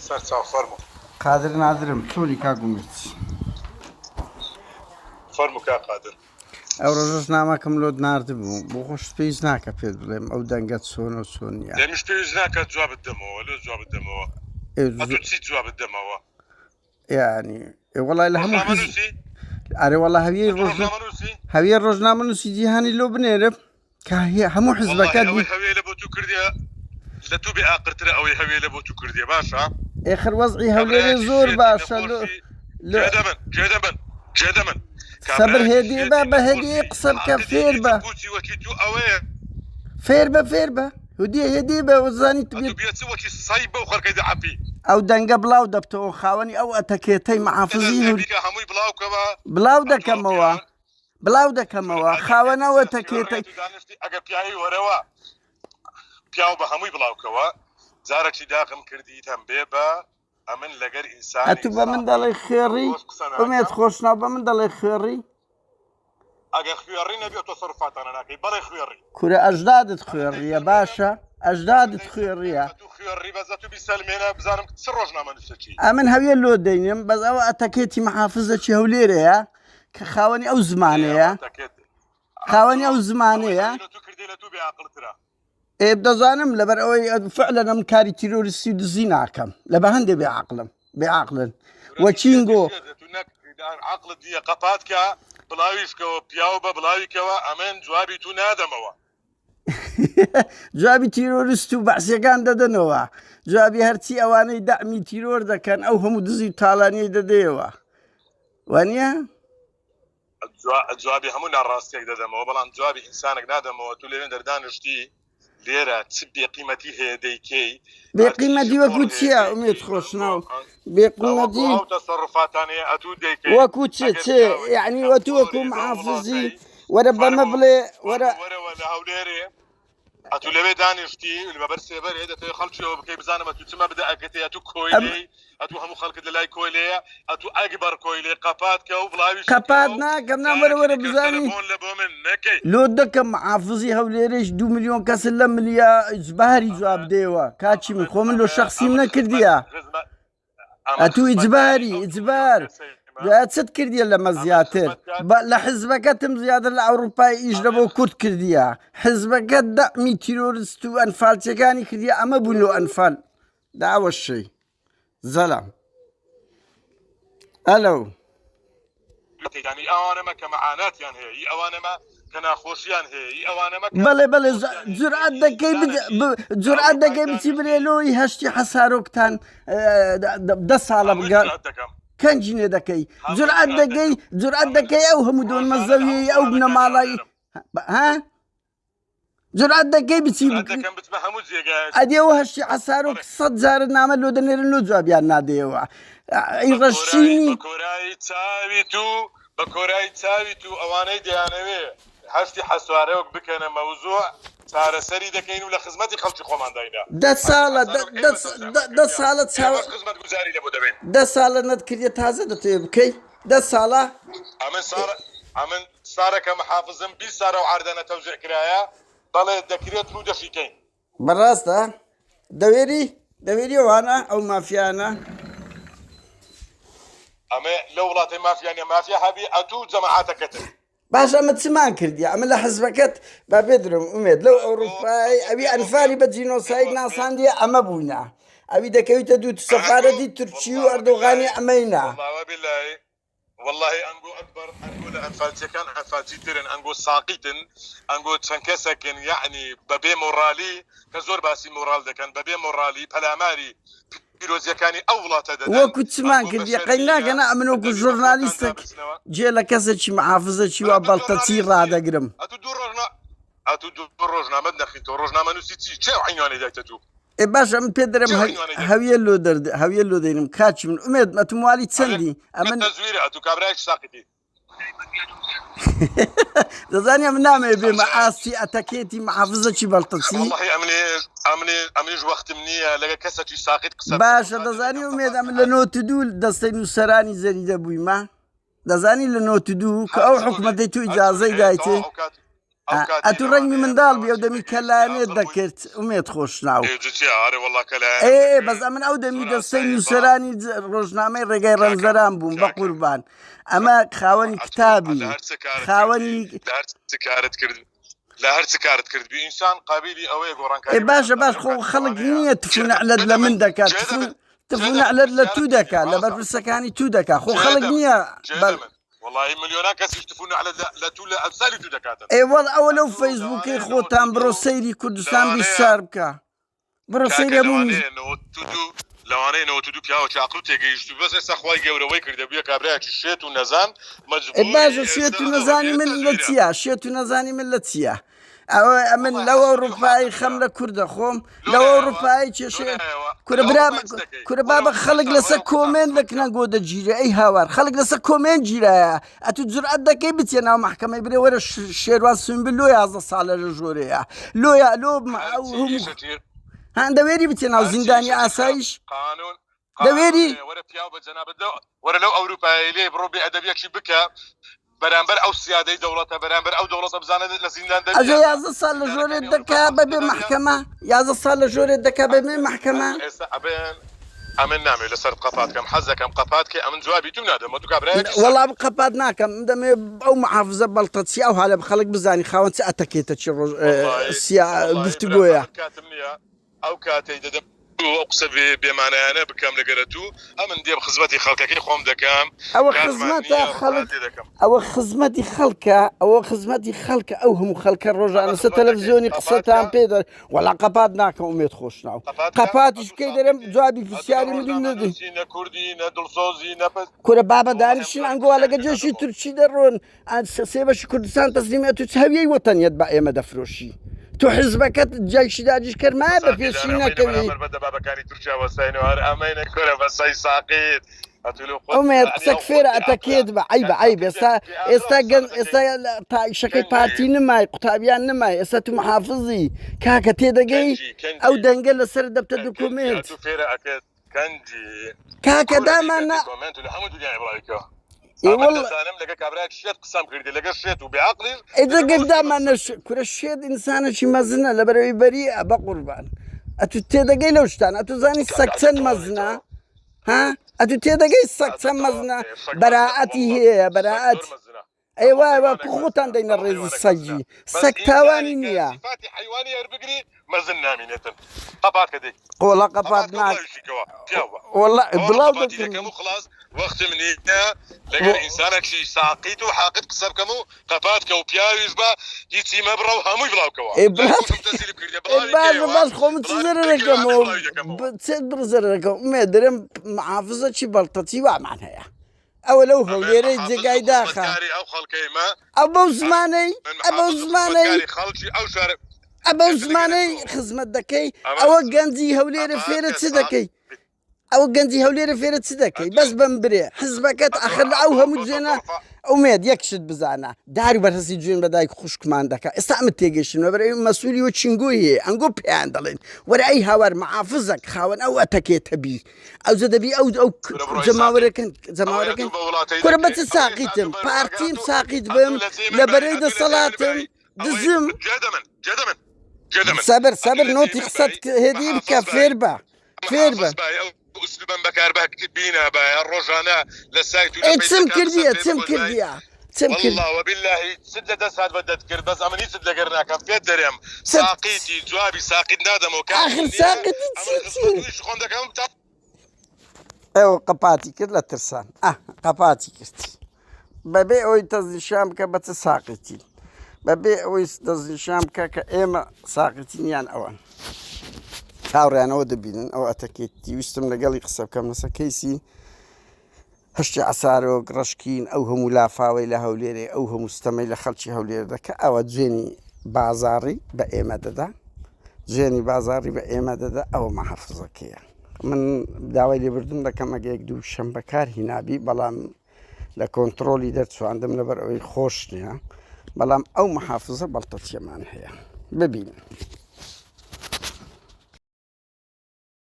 سەرچاو فەرموو قادر نادرم چۆنی کاگومێت فەرموو کا قادر ئەو ڕۆژەش نامەکەم لۆت ناردبوو بۆ خۆش پێویست ناکە پێت بڵێم ئەو دەنگەت چۆنە و چۆن نیە دەمیش پێویست ناکات جوابت دەمەوە لۆ جوابت دەمەوە ئەتو چی جوابت دەمەوە یعنی وەڵای لە هەموو ئەرێ وەڵا هەویە ڕۆژنامەنووسی جیهانی لۆ بنێرم کە هەموو حزبەکەت هەوێ لە بۆ تو کردیە لە تو بێ ئاقرترە ئەوەی هەوێ لە بۆ تو کردیە باشە ئێخر وەزعی هەولێرە زۆر باشە جێدەمن سەبر هێدیێ بە بە هێدیێ قسە بکە فێر بە فێر بە هودیە هێدی بە وەزانی ئەو دەنگە بڵاو دەبتەوە خاوەنی ئەو ئەتەکێتەی محافزی بڵاو دەکەمەوە خاوەنەوە تەکێتەی ئەگە پیاوی وەرەوە پیاو بە هەمووی بڵاوکەوە جارێکی داغم کردیت هەم بێ بە ئەمن لەگەر ئینسان ئەتو بە من دەڵێ خێڕی ئومێد خۆشناو بە من دەڵێ خێڕی ئەگە خوێڕی نەبێت تۆ سەرفاتانە ناکەی بەڵێ خوێڕی کورە ئەژدادت خوێڕیە باشە ئەژدادت خوێڕیە خوێڕی بەزە تو بیسەلمێنە بزانم چ ڕۆژنامە نووسەکی ئەمن هەویە لۆ دەینم بەس ئەوە ئەتەکێتی محافزەکی هەولێرەیە کە خاوەنی ئەو زمانەیە خاوەنی ئەو زمانەیە دەزانم لەبەر ئەوەی فعلەن ئەم کاری تیرۆریستی و دزی ناکەم لە بە هەندێک بێعاقلن وەچینگۆ عقلت دیە قەپاتکە بڵاویشکەوە پیاو بە بڵاویکەوە ئەمن جوابی تو نادەمەوە جوابی تیرۆریست و بەعسیەکان دەدەنەوە جوابی هەرچی ئەوانەی دەعمی تیرۆر دەکەن ئەو هەموو دزی و تاڵانیەی دەدەیەوە وانە؟ جوابی هەموو ناڕاستیێک دەدەمەوە بەڵام جوابی ئینسانێک نادەمەوە تو لەوێن دەردانشتی لێرە چ بێقیمەتی هەیە دەیکەی بێقیمەتی وەکو چییە ئومێد خۆشناو بێقیمەتی تەسەڕفاتانەیە ئەتو دەیکەی وەکو چێ یعنی وە تو وەکو محافزی وەرە بەمە بڵێ وەرە لە هەولێرێ ئەتو لەوێ دانیشتی بەبەر سێبەرێ دەتەوێت خەڵکیەوە بکەی بزانم تو چمە بدە ئەگەتی ئەتو کۆیلەی ئەتو هەموو خەڵکت لە لای کۆیلەیە ئەتو ئەگبەر کۆیلێ قەپاتکە و بڵاوی قەپات ناکەم نامەرەوەرە بزانی لۆ دەکەم محافزی هەولێرەش 2 ملیۆن کەس لە ملیە ئیجباری جواب دێوە کاچی من خۆ من لۆ شەخسیم نەکردیە ئەتو ئیجبار چت کردیە لەمە زیاتر لە حزبەکەتم زیاتر لە ئەوروپای ئیش لە بۆ کورد کردیە حزبەکەت دەعمی تیرۆریست و ئەنفالچەکانی کردیە ئەمە بوون لۆ ئەنفال داوەشەی زەلام ئەلو ئەوانەمە کە مەعاناتیان هەیە ئەوانەمە کە ناخۆشیان هەیە ئەوانەمە بەڵێ جورئەت دەکەی بچی برێلۆی هەشتی حەسارۆکتان 10 ساڵە بگەن کەنجینێ دەکەی جورئەت دەکەی ئەو هەموو دۆن مەزەوی ئەو بنە ماڵایی جورئەت دەکەی بچی ئەدێەوە هەشتی حەسارۆک 100 جارە نامە لۆ دەنێرن لۆ جوابیان نادەیەوە ڕەشینی بە کۆرایی چاوی تو ئەوانەی دەیانەوێ هەشتی حەسوارەوەک بکەنە مەوزوع چارەسەری دەکەین و لە خزمەتی خەڵکی خۆمان داینە 10 ساڵە نەتکردە تازە دەتەوێت بکەی 10 ساڵە ئەمن سارەکە محافزم 20 سارە و عاردانە تەوزیع کرایە بەڵێ دەکرێت ڕوو دەشیکەین بەڕاستە دەوێری وانە ئەو مافیانە ئەمە لە وڵاتی مافیانە مافیا هەبی ئەتوو جەماعاتەکەتن باش ئەمە چمان کردی ئەمە لە حزبەکەت با بێدرم ئومێد لەو ئەوروپای ئەوی ئەنفاری بە جینۆساید ناساندیە ئەمە بووینە ئەوی دەکەویتە دوو سەفارەتی تورکی و ئەردۆغانی ئەمەینە والله ئەنگۆ ئەکبەر ئەنگۆ لە ئەنفالچەکان ئەنفالچی ترن ئەنگۆ ساقیتن ئەنگۆ چەند کەسەکن یعنی بەبێ مۆڕالی کە زۆر باسی مۆڕال دەکەن بەبێ مۆڕالی پەلاماری پیرۆزیەکانی ئەو وڵاتە دەدەن وەکو چمان کردی قەی ناگەنە ئەمن وەکو ژۆرنالیستێک جێ لە کەسێکی محافزەکی وا بەڵتەچی ڕادەگرم ئەتو دوو ڕۆژنامەت نەخیتەوە ڕۆژنامە نووسی چی عینوانی دایتە تو باش ئەم پێ دەرم هەویە لۆ دەینم کاچی من ئومێد مەتموالی چەندی ئەمە زوێرە ئەتو کابراایك ساقیتی دەزانانی ئەم نامێ بێمە ئاستی ئەتەکێتی محافزەکی بەڵتەچی ئەمنیش وەختم نییە لەگە کەسێکی ساقیت قسە باشە دەزانی ئومێد ئەم لە نۆتدوو دەستەی نووسەرانی زەریدە بوویمە دەزانی لە نۆتدوو کە ئەو حکومەتی تو ئیجازەی دایتێ ئەتو ڕەنگی منداڵ بێ و دەمی کەلانێت دەکرد ومێت خۆشناو بەس ئەمن ئەو دەمی دەستەی نووسەرانی ڕۆژنامەی ڕێگای ڕەنزەران بووم بە قوربان ئەمە خاوەنی کتابی خاوەنی کارت کرد لە هەر چ کارت کردبی ئینسان قابلی ئەوەیە گۆڕانکاری باشە باش خۆ خەڵک نییە تفونەعلەت لە من دەکات تفونەعلەت لە تو دەکات لە بەرپرسەکانی تو دەکات خۆ خەڵک نییە والله مليونان کەسیش تفونە لە تو لە ئەمسالی تو دەکاتن ئێوەڵ ئەوە لەو فەیسبووکەی خۆتان بڕۆ سەیری کوردستان بیسار بکە بڕۆ سەیری هەموو لەوانەیە 92 پیاوە چاقل و تێگەیشت و بەس ئێستا خوای گەورەوەی کردەبووە کابراایکی شێت و نەزان باشە شێت و نەزانی من لە چییە شێت و نەزانی من لە چییە ئەوە من لەوە ڕووپایی خەم لە کووردە خۆم لەوە ڕووپایی کێشێ کورە بابە خەڵک لەسەر کۆمنت لەکنە گۆ دەگیرە ئەی هاوار خەڵک لەسەر کۆمنت گیرایە ئەتو جورئەت دەکەی بچێ ناو محکەمەی برێ وەرە شێروان سوێنبر لۆ 11 ساڵە لە ژۆرەیە لۆ هەن دەوێری بچێ ناو زیندانی ئاسایش دەوێری وەرە لەو ئەوروپایی لێ بڕۆ بێ ئەدەبیەکی بکە بەرامبەر ئەو سیادەی دەوڵەتە بەرامبەر ئەو دەوڵەتە بزانێت لە زیندان ئەجە 11 ساڵ لە ژۆرێت دەکا بەبێ محکەمە 11 ساڵ لە ژۆرێت دەکا بەبێ محکەمە ئێستا ئەبێن ئەمن نامێت لەسەر قەپاتکەم حەزەکەم قەپاتکە ئەمن جوابی تو نادەم تو کابراایە وەڵام قەپات ناکەم دەمێ ئەو محافزە بەڵتەچی ئەو هەالە خەڵک بزانی خاوەن چ ئەتەکێتە چی ڕۆژ گفتوگۆیە کاتم نییە ئەو کاتەی دەدەم ئەو قسە بێمانایانە بکەم لەگەرە تو ئەمن دێ خزمەتی خەڵکەکەی خۆم دەکەم ئەوە خزمەتە خەڵک ئەوە خزمەتی خەڵکە ئەوە خزمەتی خەڵکە ئەو هەموو خەڵکە ڕۆژانە سە تەلەڤیزیۆنی قسەتان پێدا وەڵا قەپات ناکەم ومێت خۆشناو قەپاتیش بکەی دەرێم جوابی پرسیاری ملی نەدەی نە کوردی نە دڵسۆزی نەپەت کورە بابە دانیشتن ئەنگۆ لەگە جێشی تورکی دەڕۆن سێ بەشی کوردستان تەسلیمێت و هەویەی وەتەنیەت بە ئێمە دەفرۆشی تو حزبەکەت جایشی داجیش کرد ما بە پێشی نەکەوی بابەکانی تورکیا وەساینەوە ئەمەینە کورە بەسەی ساقیت ئەومێت قسە فێرە ئەتەکێت بە عیب عیب ئێستا تایشەکەی پارتی نمای قوتابیان نمای ئێستا تو محافظی کاکە تێدەگەی ئەو دەنگە لەسەر دەبتە دوکومنت کاکە دامان لەگە کابراایك شێت قسەم کردی لەگە شێت و بێعەقلیش ئەدەگەردامان کورە شێت ئینسانێکی مەزنە لە بەرەوەی بەریە بە قوربان ئەتو تێدەگەی لەو شتان ئەتو زانی سەگ چەند مەزنە ها ئەتو تێدەگەی سەگ چەند مەزنە بەراعەتی هەیە بەراعەت ئەی وای خۆتان دەینە ڕێزی سەگی سەگ تاوانی نییە حیوانی هەربگری مەزن نامینێتن قەپات دێک قۆڵە قەپات ناک بڵاو دەکەم و خلاص وەختی منیە لەگەر ئینسانێکی ساقیت و حاقت قسە بکەم و قەپاتکە و پیاویش بە هیچی مەبڕە و هەمووی بڵاوکەوە باش خۆم چزرە دەکەمەوە چێت برزەرە دەکەم ئومێ دەرێم محافزە چی بەڵتەچی وامان هەیە ئەوە لەو هەولێرەی جێگای داخە ئەو بەو زمانەی ئەبەو زمانەی خزمەت دەکەی ئەوە گەنجی هەولێرە فێرە چ دەکەی ئەو گەنجی هەولێرە فێرە چ دەکەی بەس بم برێ حزبەکەت ئەخر لە ئەو هەموو جێنە ئەومێت یەکشت بزانە داری بەرهەسی جوێن بەدایک خوشکمان دەکە ئێستا ئەمە تێگەشتن بەبەرەوەی مەسئولی و چینگۆی هەیە ئەنگۆ پێیان دەڵێن وەرە ئەی هاوار محافزەک خاوەن ئەو ئەتەکێتە بی ئەو دەبی ئەو جەماوەرەکەن کورە بە چ ساقیتم پارتیم ساقیت بم لە بەرەی دەسەڵاتم دزم سەبر نۆتی قسەت هێدی بکە فێر بە ئوسلوبم بەکار بینە بە ڕۆژانە لە سایت چم کردیە والله بالله سد لە دەست هات بە دەتکرد بەس ئەمە سد لەگەر ناکەم پێت دەرێم ساقیتی جوابی ساقیت نادەمەوە خۆم دەکەم ئەوە قەپاتی کرد لە ترسان قەپاتی کرد بەبێ ئەوەی تەزیشان بکە بە چ ساقیتی بەبێ ئەوەی دەزیشان بکە کە ئێمە ساقیتینیان ئەوان هاوڕیانەوە دەبینن ئەو ئەتەکێتی ویستم لەگەڵی قسە بکەم لەسەر کەیسی هەشتی عسارۆک ڕشکین ئەو هەموو لافاوەی لە هەولێرێ ئەو هەموو ستەمەی لە خەڵکی هەولێر دەکە ئەوە جوێنی بازاڕی بە ئێمە دەدا جوێنی بازاڕی بە ئێمە دەدا ئەوە مەحەفزەکەیە من داوای لێبردن دەکەم ئەگە یەک دوو شەمبەکار هینابی بەڵام لە کۆنتترۆلی دەرچواندم لەبەر ئەوەی خۆش نییە بەڵام ئەو مەحافزە بەڵتەچیەمان هەیە ببین